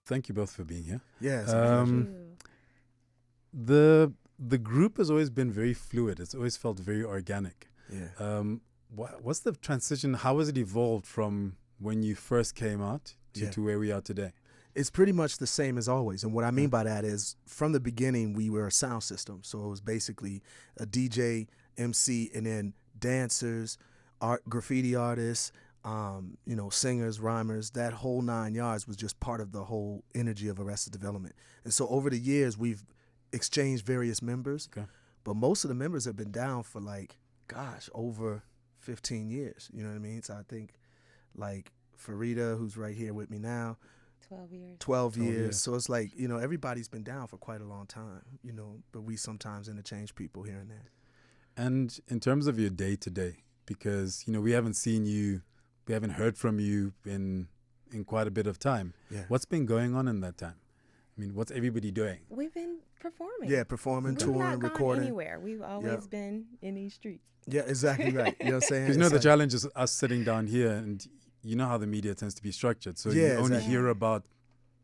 Thank you both for being here. Yeah, it's a pleasure. The group has always been very fluid. It's always felt very organic. Yeah. What's the transition? How has it evolved from when you first came out to where we are today? It's pretty much the same as always. And what I mean by that is from the beginning, we were a sound system. So it was basically a DJ, MC, and then dancers, graffiti artists, singers, rhymers. That whole 9 yards was just part of the whole energy of Arrested Development. And so over the years, we've exchanged various members. Okay. But most of the members have been down for over 15 years. You know what I mean? So I think Farida, who's right here with me now, 12 years. 12 years. So it's everybody's been down for quite a long time, but we sometimes interchange people here and there. And in terms of your day-to-day, because, we haven't seen you, we haven't heard from you in quite a bit of time. Yeah. What's been going on in that time? I mean, what's everybody doing? We've been performing. Yeah, performing, touring, We've not gone recording. anywhere. We've always been in these streets. Yeah, exactly right. You know what I'm saying? Because the challenge is us sitting down here, and you know how the media tends to be structured. So you only hear about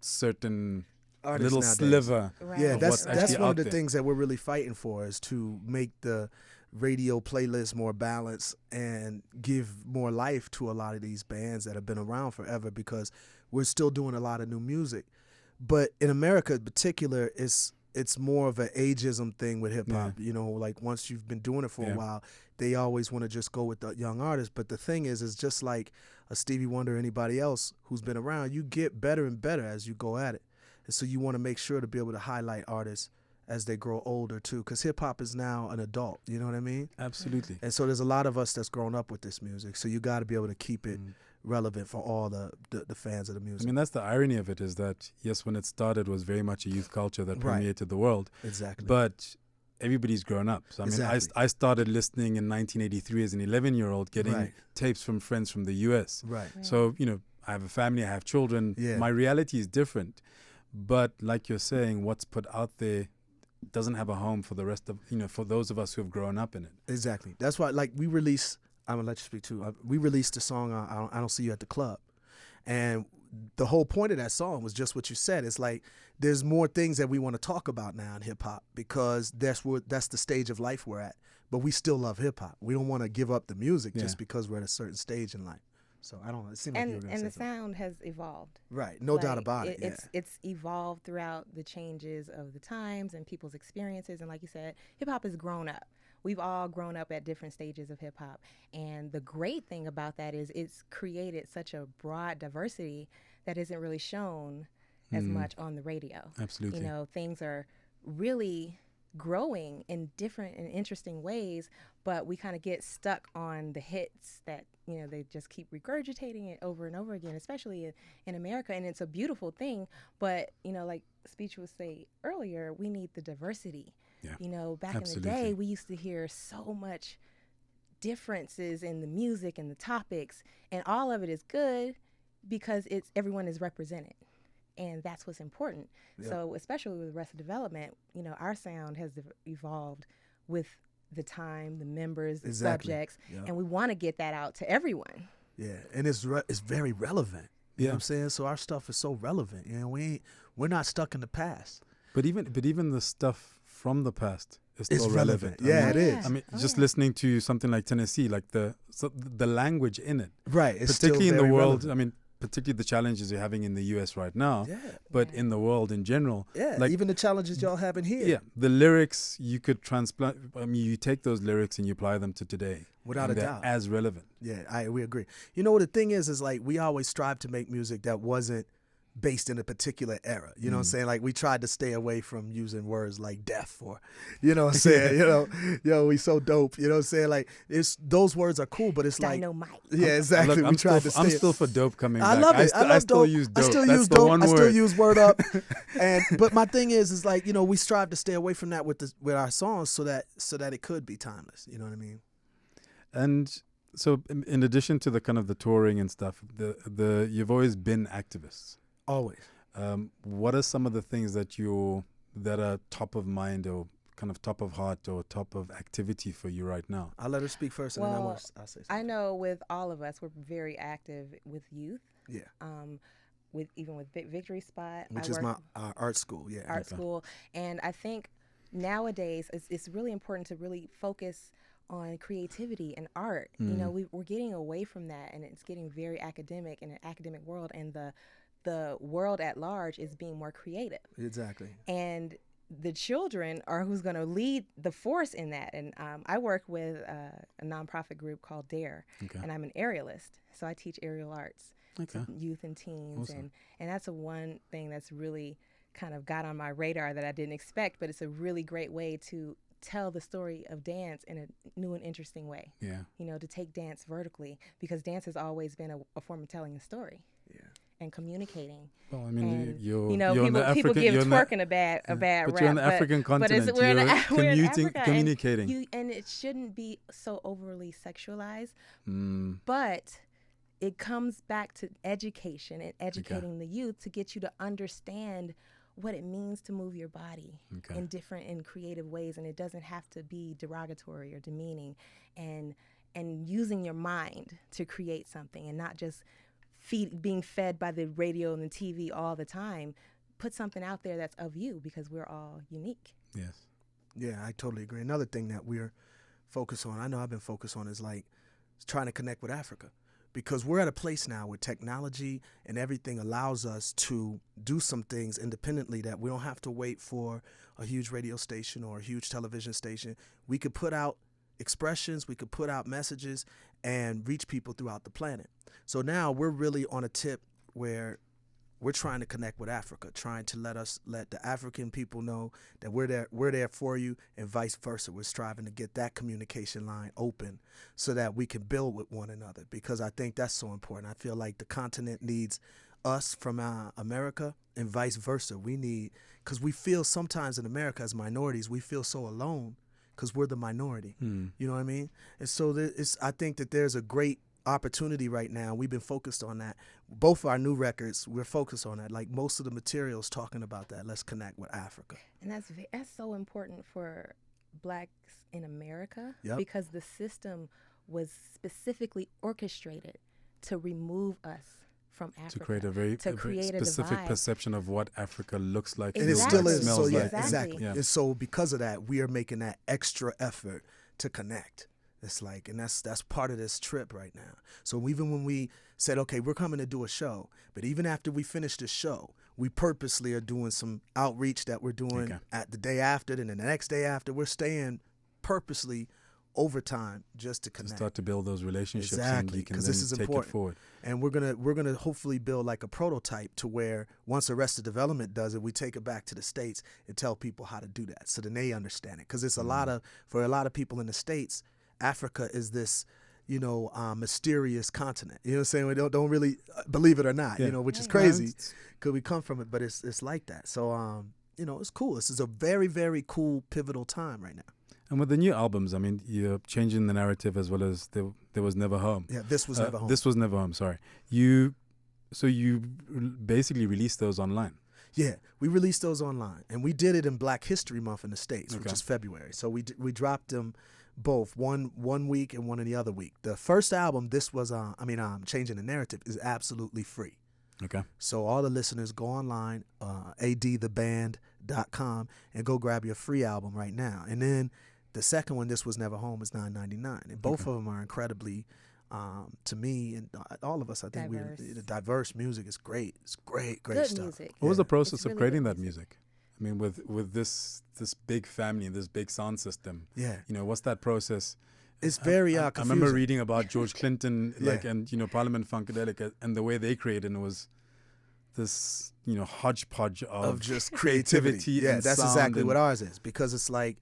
certain artists little nowadays. Sliver. Right. Yeah, of that's what's actually one out of the there. things that we're really fighting for, is to make the radio playlist more balanced and give more life to a lot of these bands that have been around forever, because we're still doing a lot of new music. But in America in particular, it's more of an ageism thing with hip hop. Yeah. Once you've been doing it for a while, they always want to just go with the young artists. But the thing is just like a Stevie Wonder or anybody else who's been around, you get better and better as you go at it. And so you want to make sure to be able to highlight artists as they grow older too, because hip hop is now an adult. You know what I mean? Absolutely. And so there's a lot of us that's grown up with this music. So you got to be able to keep it relevant for all the fans of the music. I mean, that's the irony of it, is that, yes, when it started, it was very much a youth culture that permeated the world. Exactly. But everybody's grown up. So, I mean, I started listening in 1983 as an 11-year-old, getting tapes from friends from the U.S. Right. So, I have a family, I have children. Yeah. My reality is different. But like you're saying, what's put out there doesn't have a home for the rest of, for those of us who have grown up in it. Exactly. That's why, we released, I'm going to let you speak too. We released the song, I Don't See You at the Club. And the whole point of that song was just what you said. It's like, there's more things that we want to talk about now in hip hop, because that's the stage of life we're at. But we still love hip hop. We don't want to give up the music just because we're at a certain stage in life. So I don't know. It seemed like you were going to say And the something. sound has evolved. Right. No doubt about it. It's evolved throughout the changes of the times and people's experiences. And like you said, hip hop has grown up. We've all grown up at different stages of hip hop. And the great thing about that is it's created such a broad diversity that isn't really shown as much on the radio. Absolutely. Things are really growing in different and interesting ways, but we kind of get stuck on the hits that, they just keep regurgitating it over and over again, especially in America. And it's a beautiful thing, but, like Speech was say earlier, we need the diversity. Yeah. Back in the day, we used to hear so much differences in the music and the topics, and all of it is good because everyone is represented. And that's what's important. Yeah. So especially with Arrested Development, our sound has evolved with the time, the members, the subjects, and we want to get that out to everyone. Yeah, and it's very relevant. You know what I'm saying? So our stuff is so relevant. We're not stuck in the past. But even the stuff from the past is still relevant. Yeah, it is. I mean, just listening to something like Tennessee, like the language in it, right? It's particularly still in the world. relevant. I mean, particularly the challenges you're having in the U.S. right now, but in the world in general. Yeah, even the challenges y'all having here. Yeah, the lyrics you could transplant. I mean, you take those lyrics and you apply them to today. Without a doubt. As relevant. Yeah, we agree. What the thing is like we always strive to make music that wasn't based in a particular era. You know what I'm saying? Like we tried to stay away from using words like death or, what I'm saying? We so dope. You know what I'm saying? Like those words are cool, but it's Dynamite. like, yeah, exactly. Look, I'm still for dope coming back. I love it. I still dope. use dope. I still That's use the dope. one I still word. use word up. But my thing is like, we strive to stay away from that with our songs so that it could be timeless. You know what I mean? And so in addition to the kind of the touring and stuff, you've always been activists. Always. What are some of the things that are top of mind or kind of top of heart or top of activity for you right now? I'll let her speak first, and then I'll say something. I know with all of us, we're very active with youth. Yeah. with Victory Spot, which I is work my art school. Yeah. art school, and I think nowadays it's really important to really focus on creativity and art. You know, we're getting away from that, and it's getting very academic in an academic world, and the world at large is being more creative. Exactly. And the children are who's going to lead the force in that. And I work with a nonprofit group called DARE, and I'm an aerialist. So I teach aerial arts to youth and teens. Awesome. And that's one thing that's really kind of got on my radar that I didn't expect, but it's a really great way to tell the story of dance in a new and interesting way. Yeah. You know, to take dance vertically, because dance has always been a form of telling a story. Yeah. And communicating. Well, I mean, and, you're you know, you're on the people African, give you're twerking a bad but rap. you're on the African continent. We're in You're Africa, communicating. and it shouldn't be so overly sexualized. But it comes back to education and educating the youth to get you to understand what it means to move your body in different and creative ways, and it doesn't have to be derogatory or demeaning, and using your mind to create something, and not just being fed by the radio and the TV all the time. Put something out there that's of you, because we're all unique. Yes. Yeah, I totally agree. Another thing that we're focused on, I know I've been focused on, is like trying to connect with Africa, because we're at a place now where technology and everything allows us to do some things independently that we don't have to wait for a huge radio station or a huge television station. We could put out expressions, we could put out messages and reach people throughout the planet. So now we're really on a tip where we're trying to connect with Africa, trying to let the African people know that we're there for you, and vice versa. We're striving to get that communication line open so that we can build with one another, because I think that's so important. I feel like the continent needs us from America, and vice versa. We need, because we feel sometimes in America as minorities, we feel so alone because we're the minority. You know what I mean? And so I think that there's a great opportunity right now. We've been focused on that. Both our new records, we're focused on that. Like most of the materials talking about that. Let's connect with Africa. And that's so important for Blacks in America, Yep. because the system was specifically orchestrated to remove us from Africa, To create a very specific divide. perception of what Africa looks like, And it feels still like, is. smells So yeah, like. exactly. Yeah. And so because of that, we are making that extra effort to connect. It's like, and that's part of this trip right now. So even when we said, okay, we're coming to do a show, but even after we finish the show, we purposely are doing some outreach that we're doing at the day after, and then the next day after. We're staying purposely overtime just to connect. To start to build those relationships, Exactly, and you can 'cause then this is take important. it forward. And we're gonna hopefully build like a prototype to where once Arrested Development does it, we take it back to the States and tell people how to do that, so then they understand it. Because it's for a lot of people in the States, Africa is this, mysterious continent. You know what I'm saying? We don't really believe it or not, which is crazy because we come from it, but it's like that. So, it's cool. This is a very, very cool, pivotal time right now. And with the new albums, I mean, you're changing the narrative as well as there was Never Home. Yeah, This Was Never Home. This Was Never Home, sorry. You basically released those online. Yeah, we released those online, and we did it in Black History Month in the States, which is February. So we dropped them both one week and one in the other week. The first album, This Was Changing the Narrative, is absolutely free. Okay. So all the listeners go online, adtheband.com, and go grab your free album right now. And then the second one, This Was Never Home, is $9.99, and both of them are incredibly, to me and all of us, I think the diverse music is great. It's great Good stuff. music. What was the process It's of really creating good that music? I mean, with this big family, this big sound system. Yeah. What's that process? It's very I confusing. remember reading about George Clinton, Yeah. and Parliament Funkadelic, and the way they created, and it was this hodgepodge of just creativity. Yeah, and that's sound exactly and what ours is, because it's like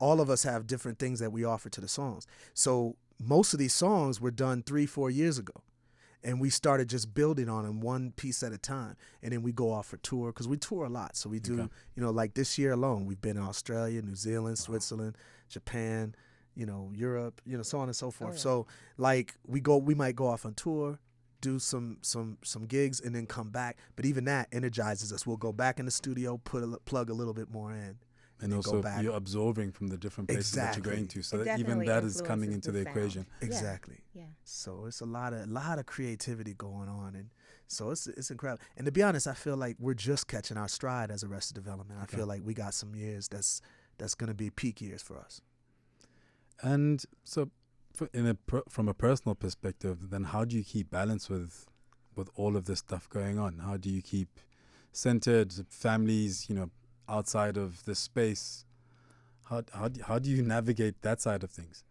all of us have different things that we offer to the songs. So most of these songs were done 3-4 years ago, and we started just building on them one piece at a time, and then we go off for tour, because we tour a lot. So we do, like this year alone, we've been in Australia, New Zealand, Switzerland, Japan, Europe, so on and so forth. So like we might go off on tour, do some gigs, and then come back. But even that energizes us. We'll go back in the studio, plug a little bit more in, And and go also back. you're absorbing from the different places that you're going to, so It that even definitely that is coming influences into the the sound. equation. Yeah. Exactly. Yeah. So it's a lot of creativity going on, and so it's incredible. And to be honest, I feel like we're just catching our stride as Arrested Development. I feel like we got some years that's going to be peak years for us. And so, from a personal perspective, then how do you keep balance with all of this stuff going on? How do you keep centered families, outside of this space? How do you navigate that side of things?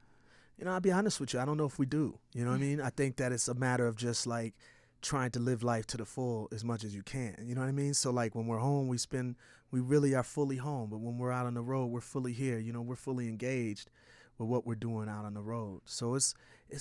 I'll be honest with you. I don't know if we do. You know what I mean? I think that it's a matter of just like trying to live life to the full as much as you can. You know what I mean? So like when we're home, we really are fully home. But when we're out on the road, we're fully here. We're fully engaged with what we're doing out on the road. So it's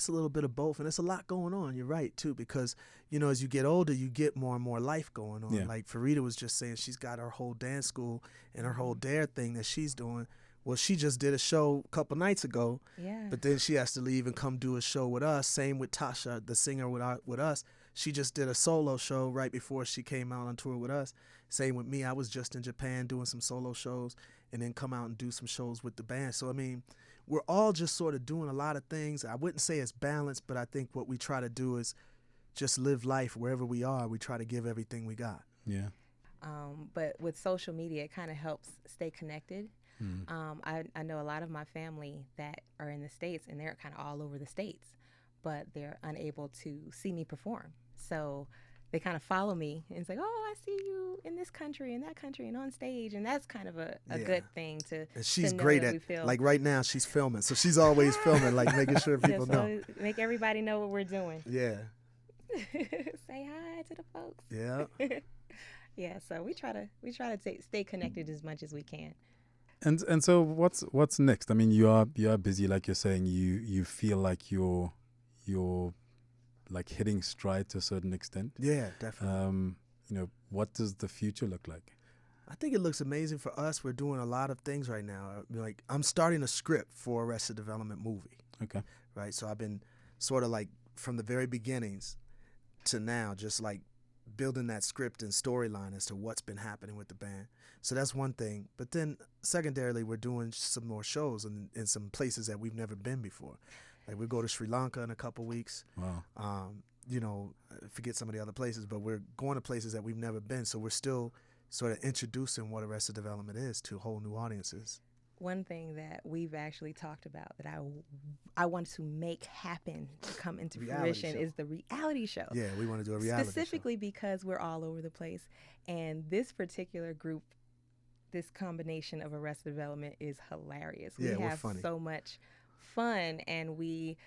a little bit of both, and it's a lot going on. You're right too, because as you get older, you get more and more life going on. Yeah. Like Farida was just saying, she's got her whole dance school and her whole DARE thing that she's doing. Well, she just did a show a couple nights ago, Yeah. but then she has to leave and come do a show with us. Same with Tasha, the singer with us. She just did a solo show right before she came out on tour with us. Same with me. I was just in Japan doing some solo shows and then come out and do some shows with the band. So, I mean, we're all just sort of doing a lot of things. I wouldn't say it's balanced, but I think what we try to do is just live life wherever we are. We try to give everything we got. Yeah. But with social media, it kind of helps stay connected. Mm. I know a lot of my family that are in the States, and they're kind of all over the States, but they're unable to see me perform. So they kind of follow me and say, oh, I see you in this country and that country and on stage. And that's kind of a good thing to And she's to know great that at, we feel. like right now, she's filming. So she's always filming, like making sure people so know. make everybody know what we're doing. Yeah. Say hi to the folks. Yeah. Yeah, so we try to stay connected as much as we can. And so what's next? I mean, you are busy, like you're saying. You feel like you're like hitting stride to a certain extent. Yeah, definitely. What does the future look like? I think it looks amazing for us. We're doing a lot of things right now. Like I'm starting a script for Arrested Development movie. Okay. Right. So I've been sort of like from the very beginnings to now, just like building that script and storyline as to what's been happening with the band. So that's one thing. But then secondarily, we're doing some more shows in some places that we've never been before. Like we go to Sri Lanka in a couple weeks. Wow. Forget some of the other places, but we're going to places that we've never been. So we're still sort of introducing what Arrested Development is to whole new audiences. One thing that we've actually talked about that I want to make happen to come into fruition is the reality show. Yeah, we want to do a reality show. Specifically because we're all over the place. And this particular group, this combination of Arrested Development is hilarious. Yeah, we we're have funny. so much fun, and we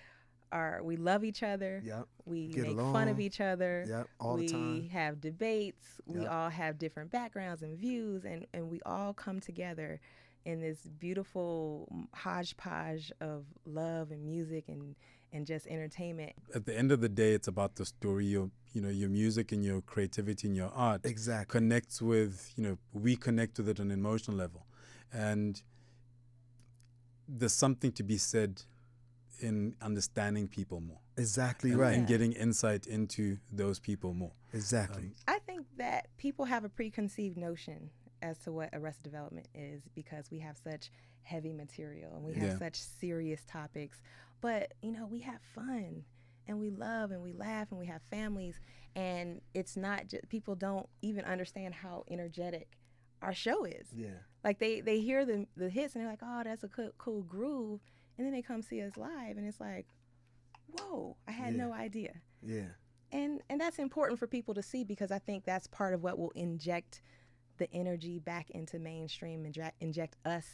love each other. Yep. We Get make along. fun of each other. Yep, all the time. We have debates. We Yep. all have different backgrounds and views, and we all come together in this beautiful hodgepodge of love and music and just entertainment. At the end of the day, it's about the story. Your music and your creativity and your art Exactly. connects with, we connect with it on an emotional level. And there's something to be said in understanding people more. Exactly and, right. and getting insight into those people more. Exactly. I think that people have a preconceived notion as to what Arrested Development is because we have such heavy material and we have such serious topics. But, we have fun and we love and we laugh and we have families. And it's not just, people don't even understand how energetic our show is. Yeah. Like they hear the hits and they're like, oh, that's a cool groove. And then they come see us live and it's like, whoa, I had no idea. Yeah. And that's important for people to see because I think that's part of what will inject the energy back into mainstream and inject us,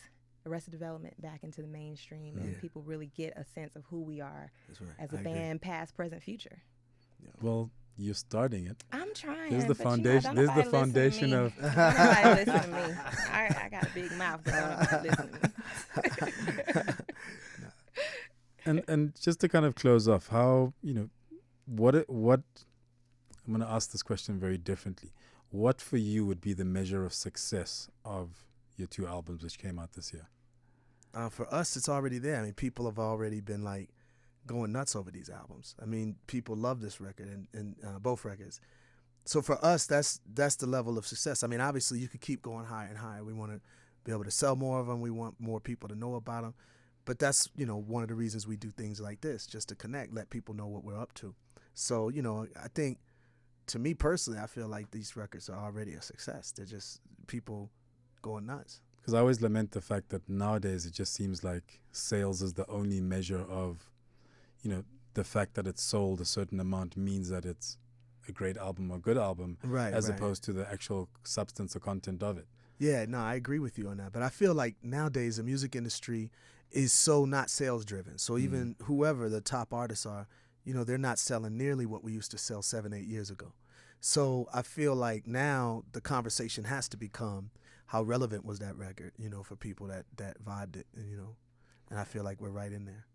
Arrested Development, back into the mainstream, and people really get a sense of who we are as a band, past, present, future. Yeah. Well, you're starting it. I'm trying. There's the but foundation. There's the foundation of. Don't nobody listen to me. I got a big mouth, but don't nobody listen to me. And just to kind of close off, how what I'm going to ask this question very differently. What for you would be the measure of success of your two albums which came out this year? For us, it's already there. I mean, people have already been like going nuts over these albums. I mean, people love this record and both records. So for us, that's the level of success. I mean, obviously, you could keep going higher and higher. We want to be able to sell more of them. We want more people to know about them. But that's, you know, one of the reasons we do things like this, just to connect, let people know what we're up to. So, you know, I think, to me personally, I feel like these records are already a success. They're just people going nuts. Because I always lament the fact that nowadays it just seems like sales is the only measure of, you know, the fact that it's sold a certain amount means that it's a great album or good album, Right, as right. opposed to the actual substance or content of it. Yeah, no, I agree with you on that. But I feel like nowadays the music industry is so not sales driven. So even whoever the top artists are, you know, they're not selling nearly what we used to sell 7-8 years ago. So I feel like now the conversation has to become, how relevant was that record, you know, for people that vibed it, you know, and I feel like we're right in there.